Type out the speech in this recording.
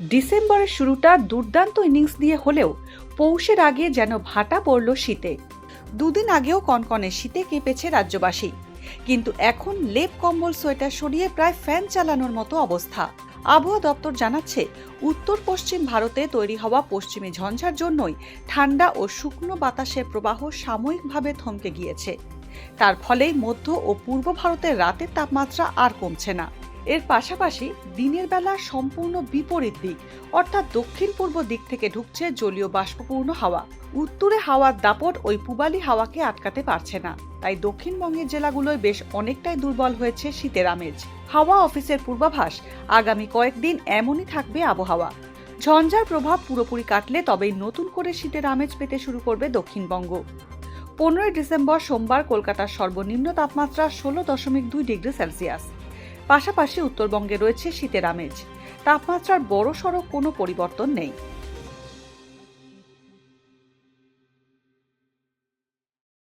ডিসেম্বরের শুরুটা দুর্দান্ত ইনিংস দিয়ে হলেও পৌষের আগে যেন ভাটা পড়ল শীতে। দুদিন আগেও কনকনে শীতে কেঁপেছে রাজ্যবাসী, কিন্তু এখন লেপ কম্বল সোয়েটার সরিয়ে প্রায় ফ্যান চালানোর মতো অবস্থা। আবহাওয়া দপ্তর জানাচ্ছে, উত্তর পশ্চিম ভারতে তৈরি হওয়া পশ্চিমী ঝঞ্ঝার জন্যই ঠান্ডা ও শুকনো বাতাসের প্রবাহ সাময়িকভাবে থমকে গিয়েছে। তার ফলেই মধ্য ও পূর্ব ভারতের রাতের তাপমাত্রা আর কমছে না। এর পাশাপাশি দিনের বেলা সম্পূর্ণ বিপরীত দিক, অর্থাৎ দক্ষিণ পূর্ব দিক থেকে ঢুকছে জলীয় বাষ্পপূর্ণ হাওয়া। উত্তরে হাওয়ার দাপট ওই পূবালি হাওয়াকে আটকাতে পারছে না, তাই দক্ষিণবঙ্গের জেলাগুলোয় বেশ অনেকটাই দুর্বল হয়েছে শীতের আমেজ। হাওয়া অফিসের পূর্বাভাস, আগামী কয়েকদিন এমনই থাকবে আবহাওয়া। ঝঞ্ঝার প্রভাব পুরোপুরি কাটলে তবেই নতুন করে শীতের আমেজ পেতে শুরু করবে দক্ষিণবঙ্গ। 15 ডিসেম্বর সোমবার কলকাতার সর্বনিম্ন তাপমাত্রা 16.2 ডিগ্রি সেলসিয়াস। পাশাপাশি উত্তরবঙ্গে রয়েছে শীতের আমেজ। তাপমাত্রার বড়সড় কোনো পরিবর্তন নেই।